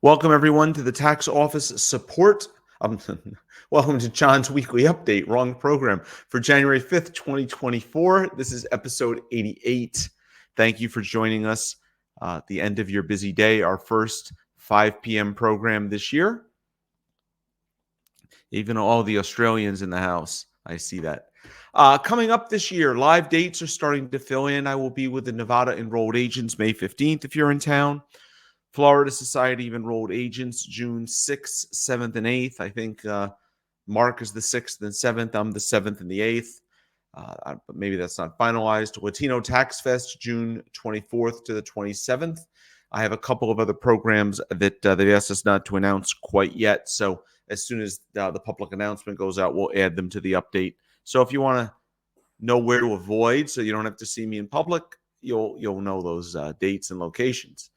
Welcome, everyone, to the Tax Office Support. Um, welcome to John's Weekly Update, wrong program, for January 5th, 2024. This is episode 88. Thank you for joining us at the end of your busy day, our first 5 p.m. program this year. Even all the Australians in the house, I see that. Coming up this year, live dates are starting to fill in. I will be with the Nevada Enrolled Agents May 15th if you're in town. Florida Society of Enrolled Agents, June 6th, 7th, and 8th. I think Mark is the 6th and 7th. I'm the 7th and the 8th. But maybe that's not finalized. Latino Tax Fest, June 24th to the 27th. I have a couple of other programs that they've asked us not to announce quite yet. So as soon as the public announcement goes out, we'll add them to the update. So if you want to know where to avoid so you don't have to see me in public, you'll know those dates and locations.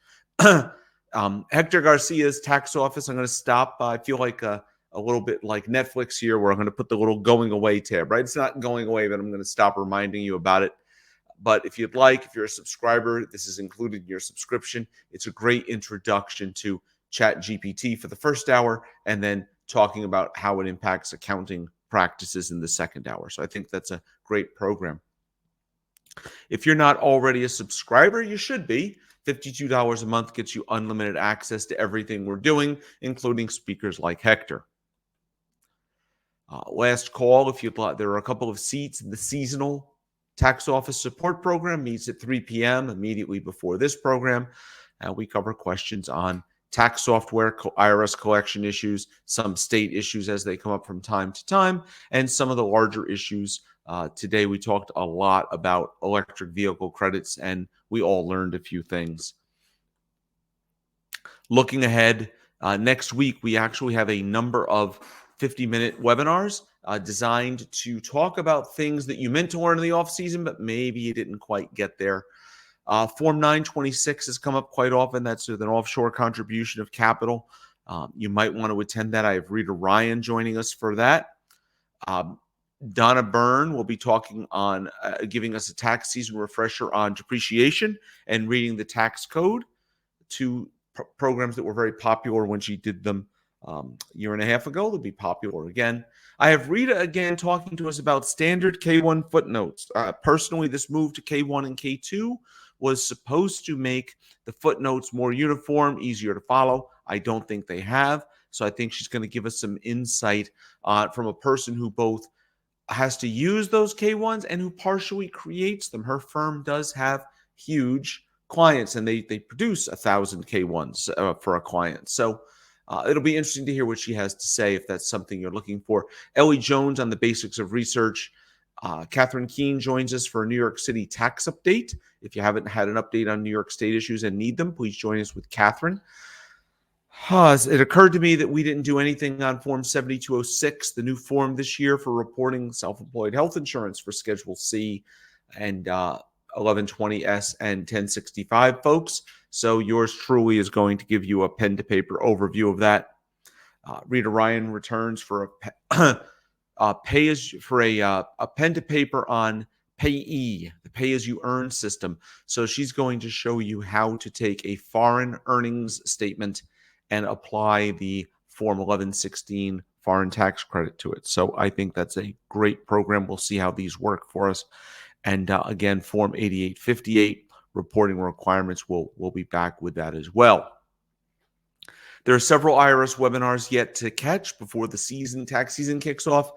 Hector Garcia's tax office. I'm going to stop. I feel like a little bit like Netflix here, where I'm going to put the little going away tab, right? It's not going away, but I'm going to stop reminding you about it. But if you'd like, if you're a subscriber, this is included in your subscription. It's a great introduction to ChatGPT for the first hour, and then talking about how it impacts accounting practices in the second hour. So I think that's a great program. If you're not already a subscriber, you should be. $52 a month gets you unlimited access to everything we're doing, including speakers like Hector. Last call, if you'd like, there are a couple of seats in the seasonal tax office support program. Meets at 3 p.m. immediately before this program. We cover questions on tax software, IRS collection issues, some state issues as they come up from time to time, and some of the larger issues. Today, we talked a lot about electric vehicle credits, and we all learned a few things. Looking ahead, next week, we actually have a number of 50-minute webinars designed to talk about things that you meant to learn in the off-season, but maybe you didn't quite get there. Form 926 has come up quite often. That's with an offshore contribution of capital. You might want to attend that. I have Rita Ryan joining us for that. Donna Byrne will be talking on giving us a tax season refresher on depreciation and reading the tax code, two programs that were very popular when she did them a year and a half ago. They'll be popular again. I have Rita again talking to us about standard K1 footnotes. Personally, this move to K1 and K2 was supposed to make the footnotes more uniform, easier to follow. I don't think they have. So I think she's going to give us some insight from a person who both has to use those K1s and who partially creates them. Her firm does have huge clients, and they produce 1,000 K1s for a client. So it'll be interesting to hear what she has to say if that's something you're looking for. Ellie Jones on the basics of research. Catherine Keene joins us for a New York City tax update. If you haven't had an update on New York State issues and need them, please join us with Catherine. It occurred to me that we didn't do anything on Form 7206, the new form this year for reporting self-employed health insurance for Schedule C and 1120S and 1065, folks. So yours truly is going to give you a pen-to-paper overview of that. Rita Ryan returns for a pen-to-paper on Payee, the pay-as-you-earn system. So she's going to show you how to take a foreign earnings statement and apply the Form 1116 foreign tax credit to it. So I think that's a great program. We'll see how these work for us. And again, Form 8858 reporting requirements, we'll be back with that as well. There are several IRS webinars yet to catch before the tax season kicks off.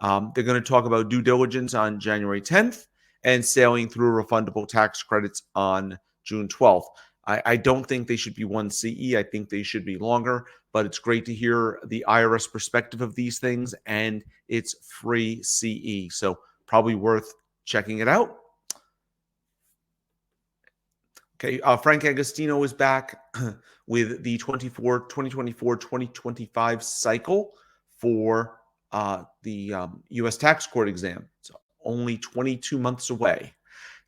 They're going to talk about due diligence on January 10th and sailing through refundable tax credits on June 12th. I don't think they should be one CE. I think they should be longer, but it's great to hear the IRS perspective of these things, and it's free CE. So probably worth checking it out. Okay, Frank Agostino is back with the 2024-2025 cycle for the U.S. Tax Court exam. It's only 22 months away.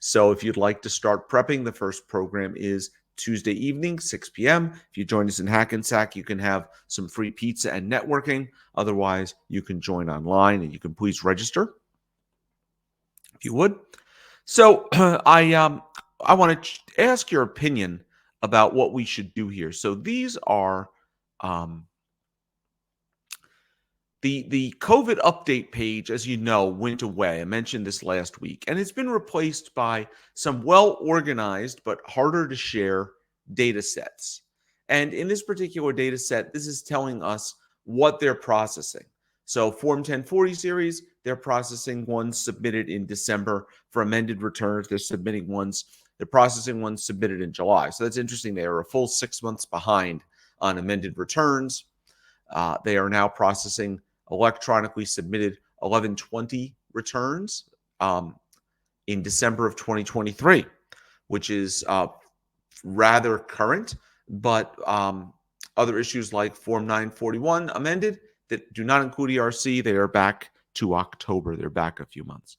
So if you'd like to start prepping, the first program is Tuesday evening, 6 p.m. If you join us in Hackensack, you can have some free pizza and networking. Otherwise, you can join online, and you can please register if you would. So I want to ask your opinion about what we should do here. So these are Um, the COVID update page, as you know, went away. I mentioned this last week, and it's been replaced by some well organized but harder to share data sets. And in this particular data set, this is telling us what they're processing. So, Form 1040 series, they're processing ones submitted in December for amended returns. They're processing ones submitted in July. So, that's interesting. They are a full 6 months behind on amended returns. They are now processing electronically submitted 1120 returns in December of 2023, which is rather current. But other issues like Form 941 amended that do not include ERC, they are back to October. They're back a few months.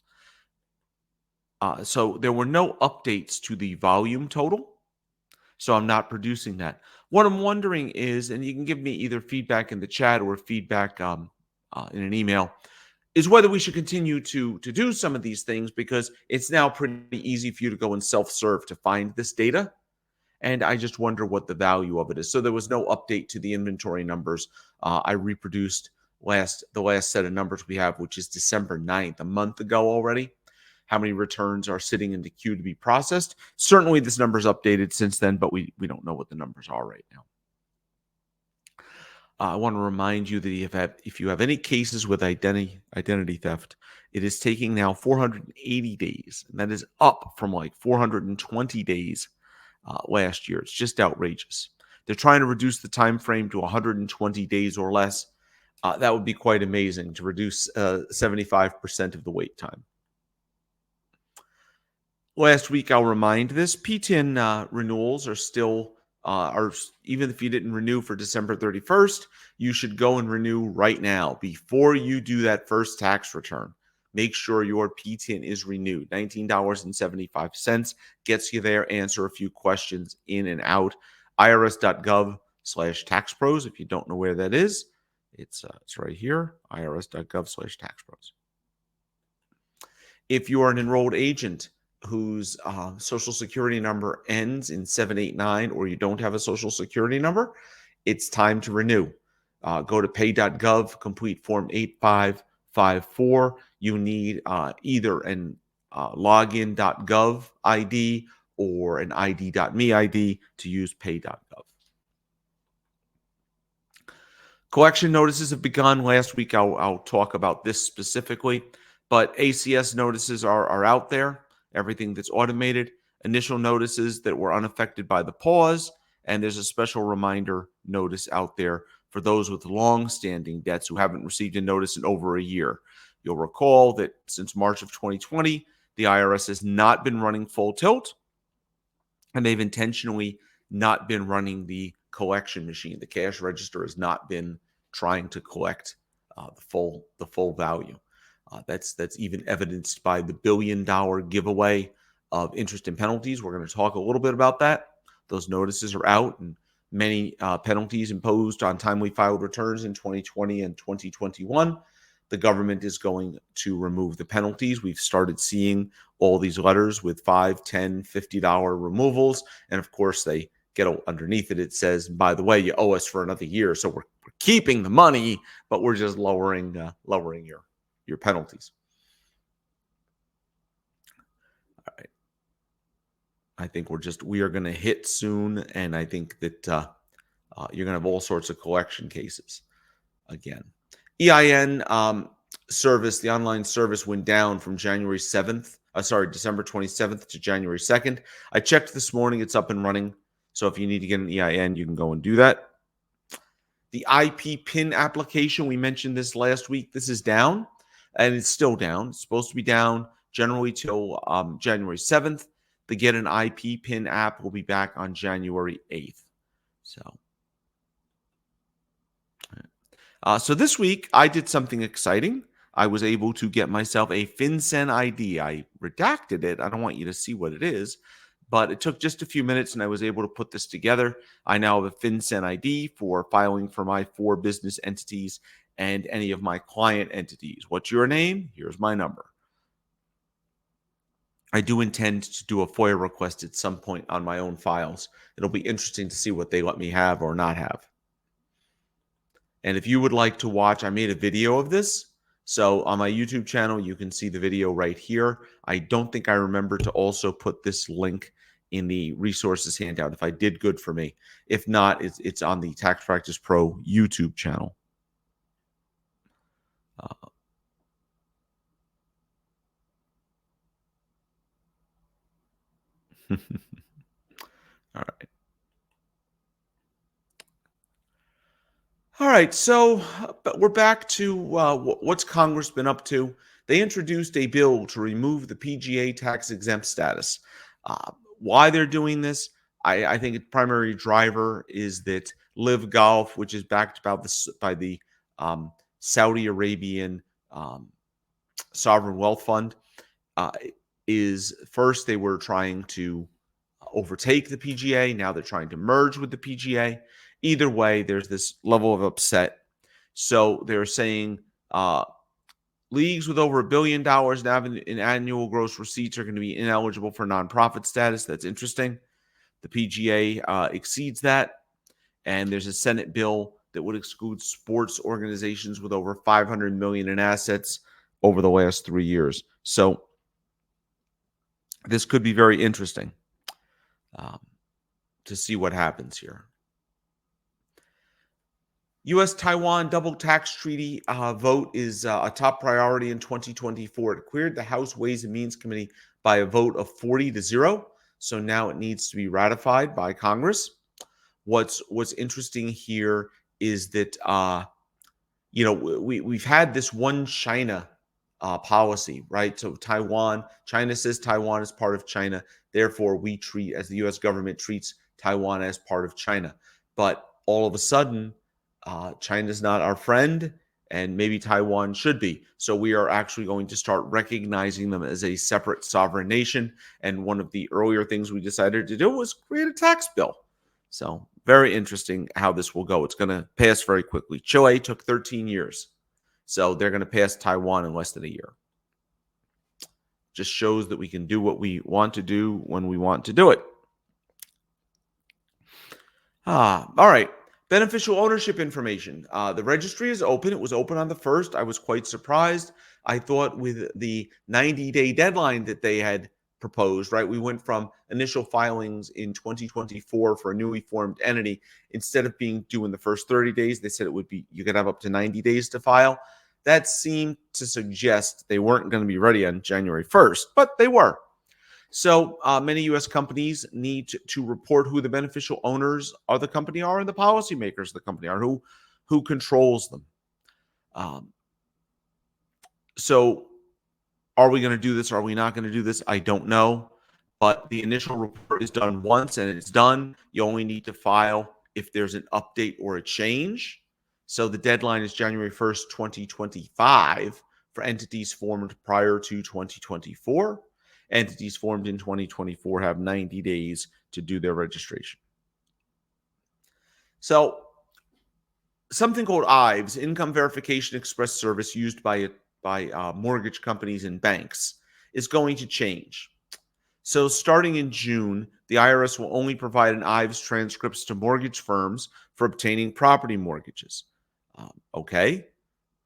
So there were no updates to the volume total. So I'm not producing that. What I'm wondering is, and you can give me either feedback in the chat or feedback in an email, is whether we should continue to do some of these things, because it's now pretty easy for you to go and self-serve to find this data. And I just wonder what the value of it is. So there was no update to the inventory numbers. I reproduced the last set of numbers we have, which is December 9th, a month ago already. How many returns are sitting in the queue to be processed? Certainly this number is updated since then, but we don't know what the numbers are right now. I want to remind you that if you have any cases with identity theft, it is taking now 480 days, and that is up from like 420 days last year. It's just outrageous. They're trying to reduce the time frame to 120 days or less. That would be quite amazing to reduce 75% of the wait time. Last week, I'll remind this, PTIN renewals are still, even if you didn't renew for December 31st, you should go and renew right now before you do that first tax return. Make sure your PTIN is renewed. $19.75 gets you there. Answer a few questions in and out. irs.gov/taxpros. If you don't know where that is, it's right here, irs.gov/taxpros. If you are an enrolled agent whose social security number ends in 789, or you don't have a social security number, it's time to renew. Go to pay.gov, complete Form 8554. You need either an login.gov ID or an ID.me ID to use pay.gov. Collection notices have begun. Last week, I'll talk about this specifically, but ACS notices are out there. Everything that's automated, initial notices that were unaffected by the pause, and there's a special reminder notice out there for those with long-standing debts who haven't received a notice in over a year. You'll recall that since March of 2020, the IRS has not been running full tilt, and they've intentionally not been running the collection machine. The cash register has not been trying to collect the full value. That's even evidenced by the $1 billion giveaway of interest and penalties. We're going to talk a little bit about that. Those notices are out, and many penalties imposed on timely filed returns in 2020 and 2021. The government is going to remove the penalties. We've started seeing all these letters with $5, $10, $50 removals. And of course, they get underneath it. It says, by the way, you owe us for another year. So we're keeping the money, but we're just lowering your penalties. All right. I think we are going to hit soon. And I think that you're going to have all sorts of collection cases again. EIN service, the online service went down from December 27th to January 2nd. I checked this morning. It's up and running. So if you need to get an EIN, you can go and do that. The IP PIN application, we mentioned this last week. This is down, and it's still down. It's supposed to be down generally till January 7th. The Get an IP PIN app will be back on January 8th. So this week, I did something exciting. I was able to get myself a FinCEN ID. I redacted it. I don't want you to see what it is, but it took just a few minutes, and I was able to put this together. I now have a FinCEN ID for filing for my 4 business entities and any of my client entities. What's your name? Here's my number. I do intend to do a FOIA request at some point on my own files. It'll be interesting to see what they let me have or not have. And if you would like to watch, I made a video of this. So on my YouTube channel, you can see the video right here. I don't think I remember to also put this link in the resources handout. If I did, good for me. If not, it's on the Tax Practice Pro YouTube channel. Uh, all right. All right, so but we're back to what's Congress been up to. They introduced a bill to remove the PGA tax exempt status. Why they're doing this, I think its primary driver is that Live Golf, which is backed about this by the um, Saudi Arabian um, sovereign wealth fund, uh, is first they were trying to overtake the PGA. Now they're trying to merge with the PGA. Either way, there's this level of upset. So they're saying leagues with over $1 billion in annual gross receipts are going to be ineligible for nonprofit status. That's interesting. The PGA exceeds that. And there's a Senate bill that would exclude sports organizations with over $500 million in assets over the last 3 years. So this could be very interesting um, to see what happens here. U.S. Taiwan double tax treaty vote is a top priority in 2024. It cleared the House Ways and Means Committee by a vote of 40-0. So now it needs to be ratified by Congress. What's interesting here is that we've had this one China policy, right? So China says Taiwan is part of China. Therefore, we treat, as the U.S. government treats Taiwan as part of China. But all of a sudden, China's not our friend, and maybe Taiwan should be. So we are actually going to start recognizing them as a separate sovereign nation. And one of the earlier things we decided to do was create a tax bill. So very interesting how this will go. It's going to pass very quickly. Chile took 13 years. So they're going to pass Taiwan in less than a year. Just shows that we can do what we want to do when we want to do it. All right. Beneficial ownership information. The registry is open. It was open on the 1st. I was quite surprised. I thought with the 90-day deadline that they had proposed, right? We went from initial filings in 2024 for a newly formed entity. Instead of being due in the first 30 days, they said it would be, you could have up to 90 days to file. That seemed to suggest they weren't going to be ready on January 1st, but they were. So many U.S. companies need to report who the beneficial owners of the company are and the policymakers of the company are, who controls them. So are we going to do this? Are we not going to do this? I don't know. But the initial report is done once and it's done. You only need to file if there's an update or a change. So the deadline is January 1st, 2025 for entities formed prior to 2024. Entities formed in 2024 have 90 days to do their registration. So something called IVES, Income Verification Express Service, used by mortgage companies and banks, is going to change. So starting in June, the IRS will only provide an IVES transcripts to mortgage firms for obtaining property mortgages. Okay.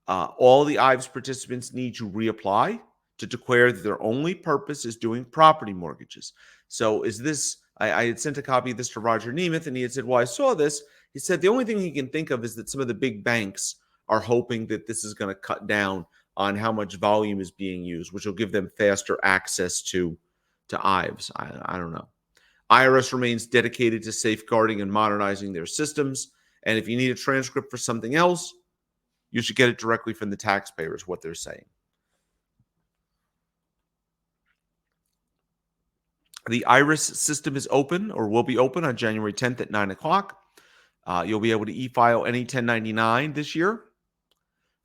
All the IVES participants need to reapply to declare that their only purpose is doing property mortgages. So is this, I had sent a copy of this to Roger Nemeth, and he had said, well, I saw this. He said the only thing he can think of is that some of the big banks are hoping that this is going to cut down on how much volume is being used, which will give them faster access to IVES. I don't know. IRS remains dedicated to safeguarding and modernizing their systems. And if you need a transcript for something else, you should get it directly from the taxpayer, is what they're saying. The IRIS system is open, or will be open, on January 10th at 9 o'clock. You'll be able to e-file any 1099 this year.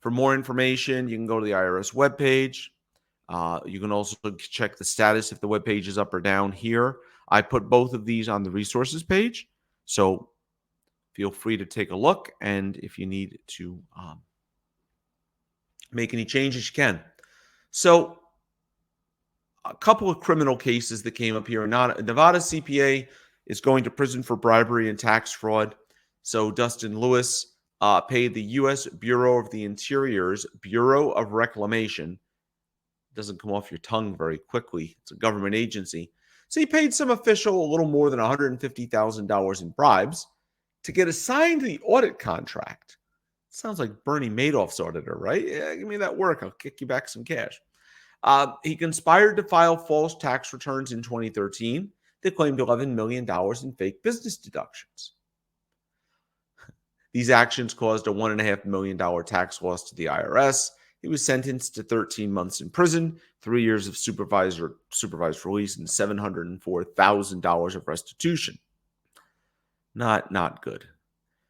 For more information, you can go to the IRS webpage. You can also check the status if the webpage is up or down here. I put both of these on the resources page, so feel free to take a look. And if you need to make any changes, you can. So a couple of criminal cases that came up here. Nevada CPA is going to prison for bribery and tax fraud. So Dustin Lewis paid the U.S. Bureau of the Interior's Bureau of Reclamation. Doesn't come off your tongue very quickly. It's a government agency. So he paid some official a little more than $150,000 in bribes to get assigned the audit contract. Sounds like Bernie Madoff's auditor, right? Yeah, give me that work. I'll kick you back some cash. He conspired to file false tax returns in 2013 that claimed $11 million in fake business deductions. These actions caused a $1.5 million tax loss to the IRS. He was sentenced to 13 months in prison, 3 years of supervised release, and $704,000 of restitution. Not good.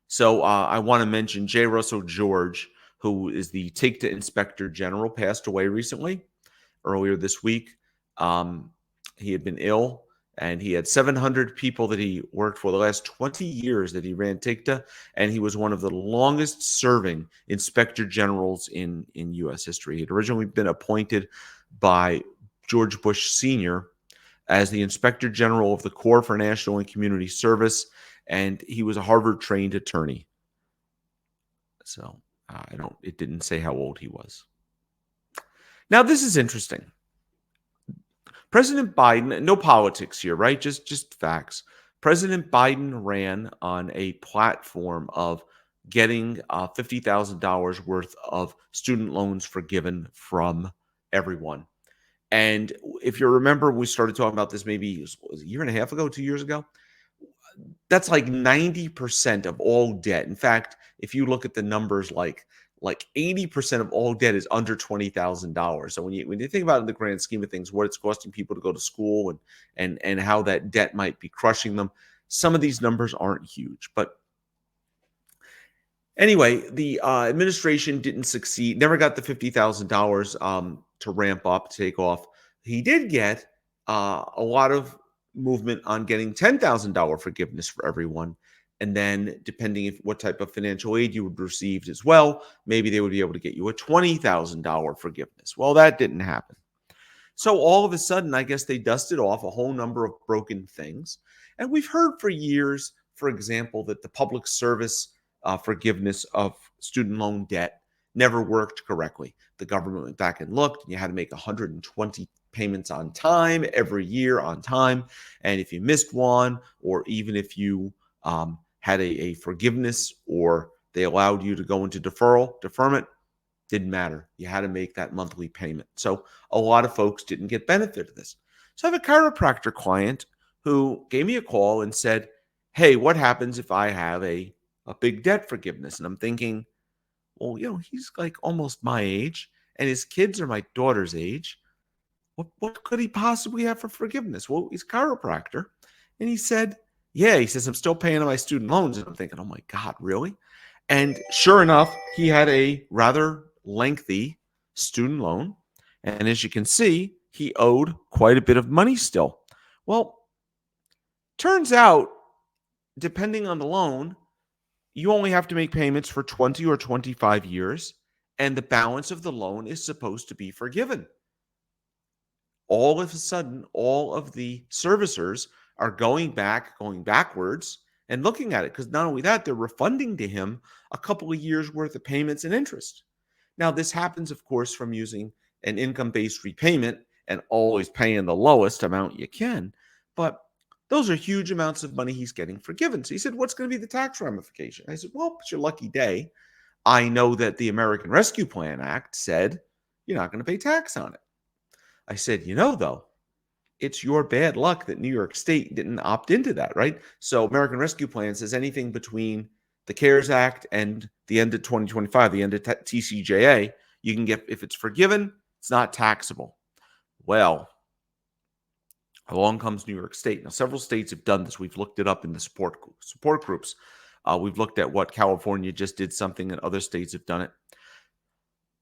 So I want to mention J. Russell George, who is the TIGTA Inspector General, passed away recently, earlier this week. He had been ill, and he had 700 people that he worked for the last 20 years that he ran TIGTA, and he was one of the longest serving inspector generals in U.S. history. He had originally been appointed by George Bush Sr. as the Inspector General of the Corps for National and Community Service, and he was a Harvard-trained attorney. So it didn't say how old he was. Now, this is interesting. President Biden, no politics here, right? Just facts. President Biden ran on a platform of getting $50,000 worth of student loans forgiven from everyone. And if you remember, we started talking about this maybe it was a year and a half ago, 2 years ago. That's like 90% of all debt. In fact, if you look at the numbers, like 80% of all debt is under $20,000. So when you think about it in the grand scheme of things, what it's costing people to go to school and how that debt might be crushing them, some of these numbers aren't huge. But anyway, the administration didn't succeed, never got the $50,000 to ramp up, take off. He did get a lot of movement on getting $10,000 forgiveness for everyone. And then depending if what type of financial aid you would received as well, maybe they would be able to get you a $20,000 forgiveness. Well, that didn't happen. So all of a sudden, I guess they dusted off a whole number of broken things. And we've heard for years, for example, that the public service forgiveness of student loan debt never worked correctly. The government went back and looked, and you had to make 120 payments on time every year on time. And if you missed one, or even if you had a forgiveness or they allowed you to go into deferment, didn't matter. You had to make that monthly payment. So a lot of folks didn't get benefit of this. So I have a chiropractor client who gave me a call and said, hey, what happens if I have a big debt forgiveness? And I'm thinking, well, he's like almost my age and his kids are my daughter's age. What could he possibly have for forgiveness? Well, he's a chiropractor. And he said, yeah, he says, I'm still paying on my student loans. And I'm thinking, oh my God, really? And sure enough, he had a rather lengthy student loan. And as you can see, he owed quite a bit of money still. Well, turns out, depending on the loan, you only have to make payments for 20 or 25 years, and the balance of the loan is supposed to be forgiven. All of a sudden, all of the servicers are going backwards and looking at it, because not only that, they're refunding to him a couple of years worth of payments and interest. Now, this happens, of course, from using an income-based repayment and always paying the lowest amount you can. But those are huge amounts of money he's getting forgiven. So he said, what's going to be the tax ramification? I said, well, it's your lucky day. I know that the American Rescue Plan Act said you're not going to pay tax on it. I said, though, it's your bad luck that New York State didn't opt into that, right? So American Rescue Plan says anything between the CARES Act and the end of 2025, the end of TCJA, you can get, if it's forgiven, it's not taxable. Well, along comes New York State. Now, several states have done this. We've looked it up in the support groups. We've looked at what California just did something, and other states have done it.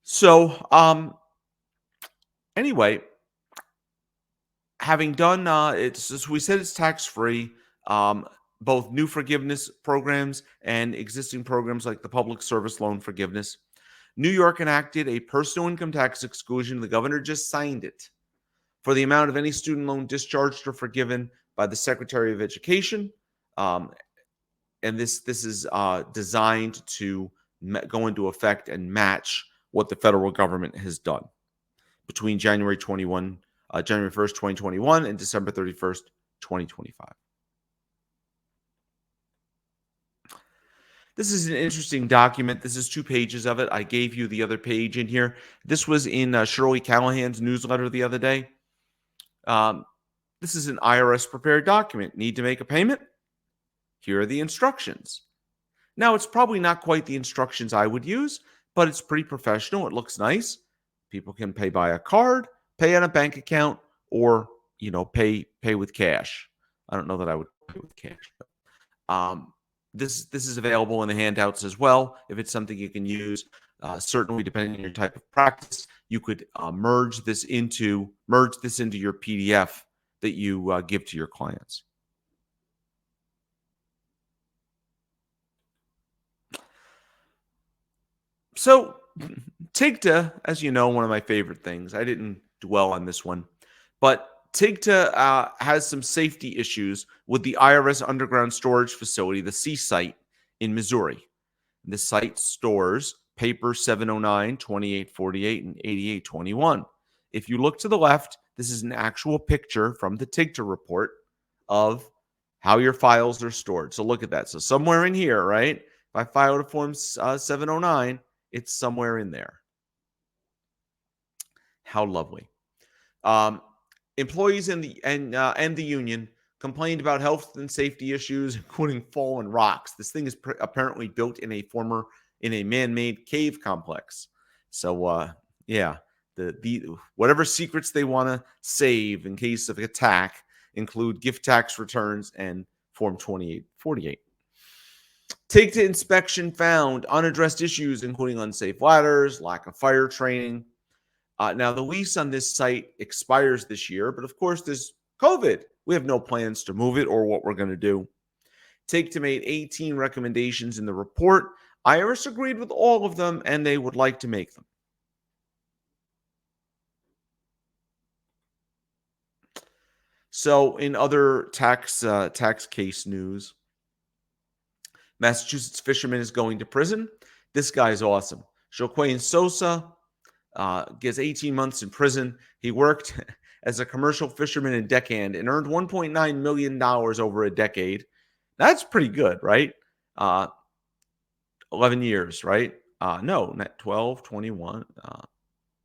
So, anyway, having done it's as we said, it's tax-free. Both new forgiveness programs and existing programs like the public service loan forgiveness. New York enacted a personal income tax exclusion. The governor just signed it for the amount of any student loan discharged or forgiven by the Secretary of Education. and this is designed to go into effect and match what the federal government has done between January 1st, 2021, and December 31st, 2025. This is an interesting document. This is 2 pages of it. I gave you the other page in here. This was in Shirley Callahan's newsletter the other day. Um, this is an IRS prepared document. Need to make a payment? Here are the instructions. Now, it's probably not quite the instructions I would use, but it's pretty professional. It looks nice. People can pay by a card, pay on a bank account, or pay with cash. I don't know that I would pay with cash. Um, this is available in the handouts as well. If it's something you can use, certainly depending on your type of practice, you could merge this into your PDF that you give to your clients. So, TIGTA, as you know, one of my favorite things. I didn't dwell on this one, but TIGTA has some safety issues with the IRS underground storage facility, the C site in Missouri. The site stores paper 709, 2848, and 8821. If you look to the left, this is an actual picture from the TIGTA report of how your files are stored. So look at that. So somewhere in here, right? If I filed a form 709, it's somewhere in there. How lovely. Employees and the union complained about health and safety issues, including fallen rocks. This thing is apparently built in a man-made cave complex. So yeah, the whatever secrets they want to save in case of attack include gift tax returns and Form 2848. Take to inspection found unaddressed issues, including unsafe ladders, lack of fire training. Now, the lease on this site expires this year, but of course, there's COVID. We have no plans to move it or what we're going to do. Take to made 18 recommendations in the report. IRS agreed with all of them, and they would like to make them. So, in other tax case news, Massachusetts fisherman is going to prison. This guy's awesome. Joaquin Sosa gets 18 months in prison. He worked as a commercial fisherman and deckhand and earned $1.9 million over a decade. That's pretty good, right? 11 years, right? No, not 12, 21.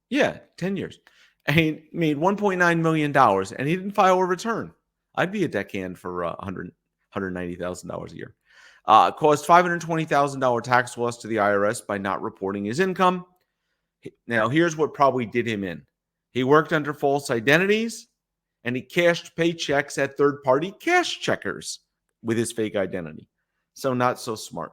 Yeah, 10 years. And he made $1.9 million and he didn't file a return. I'd be a deckhand for $190,000 a year. Caused $520,000 tax loss to the IRS by not reporting his income. Now, here's what probably did him in. He worked under false identities, and he cashed paychecks at third-party cash checkers with his fake identity. So not so smart.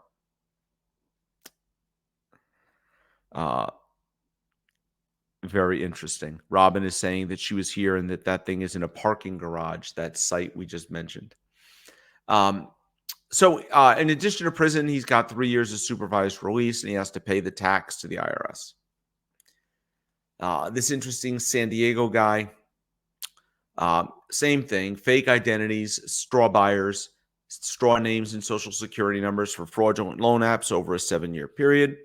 Very interesting. Robin is saying that she was here and that thing is in a parking garage, that site we just mentioned. So in addition to prison, he's got 3 years of supervised release, and he has to pay the tax to the IRS. This interesting San Diego guy, same thing, fake identities, straw buyers, straw names and social security numbers for fraudulent loan apps over a 7-year period,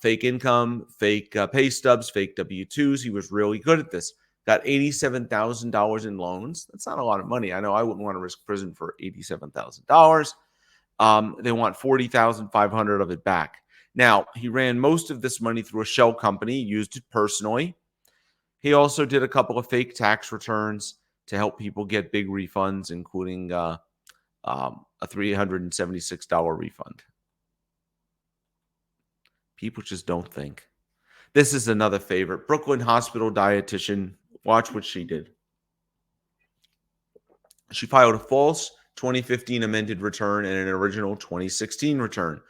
fake income, fake pay stubs, fake W-2s. He was really good at this. Got $87,000 in loans. That's not a lot of money. I know I wouldn't want to risk prison for $87,000. They want $40,500 of it back. Now, he ran most of this money through a shell company, used it personally. He also did a couple of fake tax returns to help people get big refunds, including a $376 refund. People just don't think. This is another favorite. Brooklyn hospital dietitian. Watch what she did. She filed a false 2015 amended return and an original 2016 return,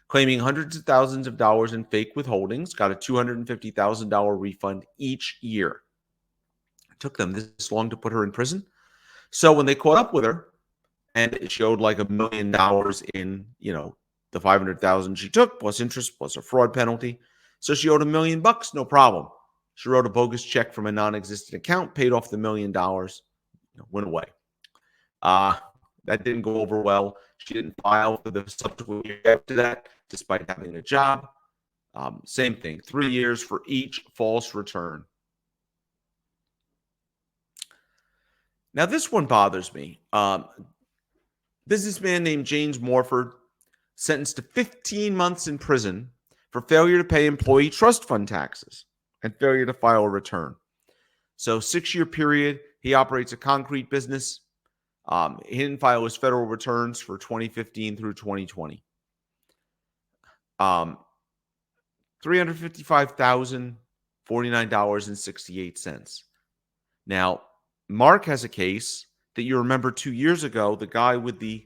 claiming hundreds of thousands of dollars in fake withholdings, got a $250,000 refund each year. It took them this long to put her in prison. So when they caught up with her and it showed like $1 million in, the $500,000 she took plus interest plus a fraud penalty. So she owed $1 million, no problem. She wrote a bogus check from a non-existent account, paid off the $1 million, went away. That didn't go over well. She didn't file for the subsequent year after that, despite having a job. Same thing, 3 years for each false return. Now, this one bothers me. Businessman named James Morford sentenced to 15 months in prison for failure to pay employee trust fund taxes and failure to file a return. So 6-year period, he operates a concrete business. He didn't file his federal returns for 2015 through 2020. $355,049.68. Now, Mark has a case that you remember 2 years ago, the guy with the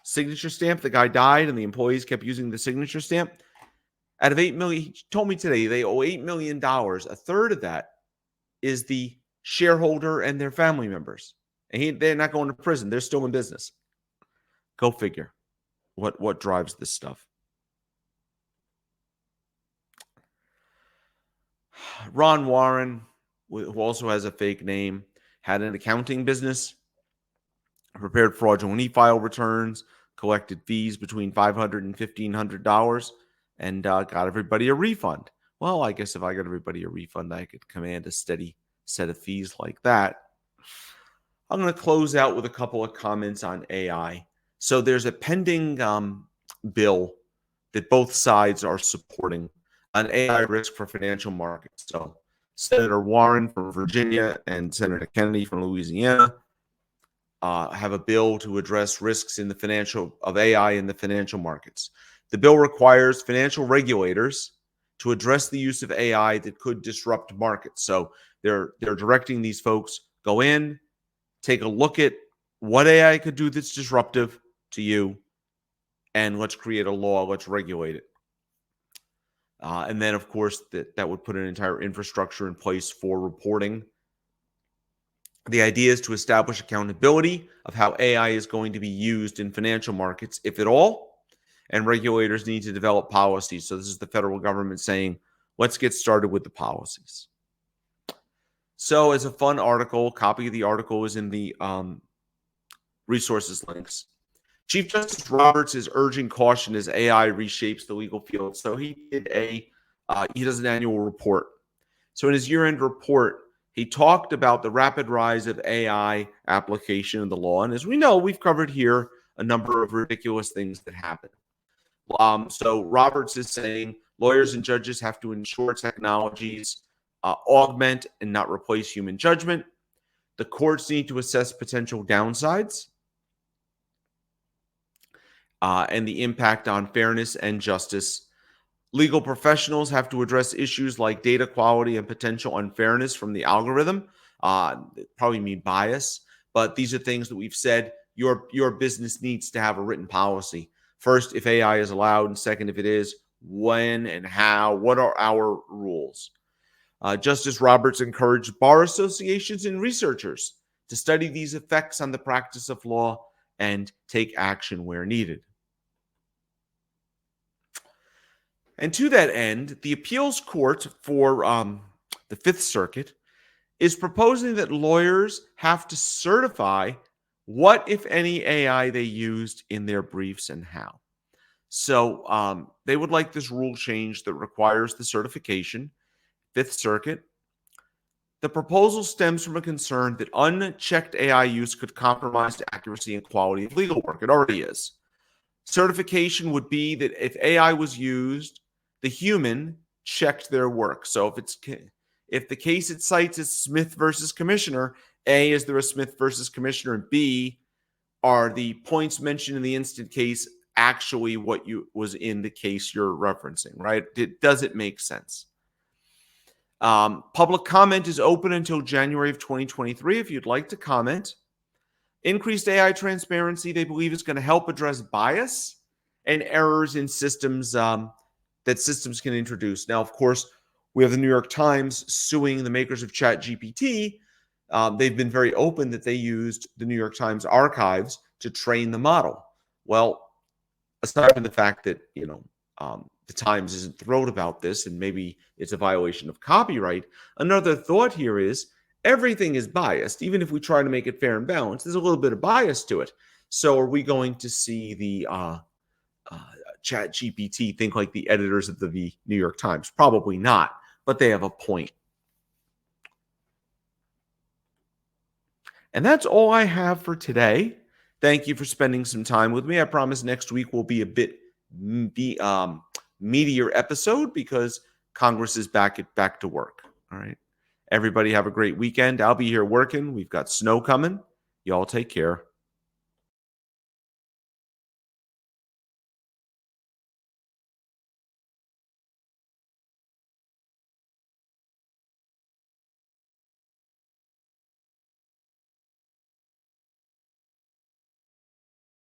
signature stamp, the guy died and the employees kept using the signature stamp. Out of $8 million, he told me today they owe $8 million. A third of that is the shareholder and their family members. And they're not going to prison. They're still in business. Go figure what drives this stuff. Ron Warren, who also has a fake name, had an accounting business, prepared fraudulent e-file returns, collected fees between $500 and $1,500, and got everybody a refund. Well, I guess if I got everybody a refund, I could command a steady set of fees like that. I'm going to close out with a couple of comments on AI. So there's a pending bill that both sides are supporting on AI risk for financial markets. So Senator Warren from Virginia and Senator Kennedy from Louisiana have a bill to address risks in the of AI in the financial markets. The bill requires financial regulators to address the use of AI that could disrupt markets. So they're directing these folks, go in, take a look at what AI could do that's disruptive to you, and let's create a law, let's regulate it. And then, of course, that would put an entire infrastructure in place for reporting. The idea is to establish accountability of how AI is going to be used in financial markets, if at all, and regulators need to develop policies. So this is the federal government saying, let's get started with the policies. So as a fun article, copy of the article is in the resources links. Chief Justice Roberts is urging caution as AI reshapes the legal field. So he does an annual report. So in his year-end report, he talked about the rapid rise of AI application in the law. And as we know, we've covered here a number of ridiculous things that happen. So Roberts is saying lawyers and judges have to ensure technologies augment and not replace human judgment. The courts need to assess potential downsides and the impact on fairness and justice. Legal professionals have to address issues like data quality and potential unfairness from the algorithm. Probably mean bias, but these are things that we've said your business needs to have a written policy. First, if AI is allowed, and second, if it is, when and how, what are our rules? Justice Roberts encouraged bar associations and researchers to study these effects on the practice of law and take action where needed. And to that end, the appeals court for the Fifth Circuit is proposing that lawyers have to certify what, if any, AI they used in their briefs and how. So they would like this rule change that requires the certification. Fifth Circuit. The proposal stems from a concern that unchecked AI use could compromise the accuracy and quality of legal work. It already is. Certification would be that if AI was used, the human checked their work. So if the case it cites is Smith versus Commissioner, A, is there a Smith versus Commissioner, and B, are the points mentioned in the instant case actually what was in the case you're referencing, right? Does it make sense? Public comment is open until January of 2023 if you'd like to comment. Increased AI transparency, they believe, is going to help address bias and errors in systems that systems can introduce. Now, of course, we have the New York Times suing the makers of ChatGPT. They've been very open that they used the New York Times archives to train the model. Well, aside from the fact that, the Times isn't thrilled about this and maybe it's a violation of copyright, another thought here is everything is biased. Even if we try to make it fair and balanced, there's a little bit of bias to it. So are we going to see the uh, Chat GPT think like the editors of the New York Times? Probably not, but they have a point. And that's all I have for today. Thank you for spending some time with me. I promise next week will be a bit meatier episode because Congress is back to work. All right. Everybody have a great weekend. I'll be here working. We've got snow coming. Y'all take care.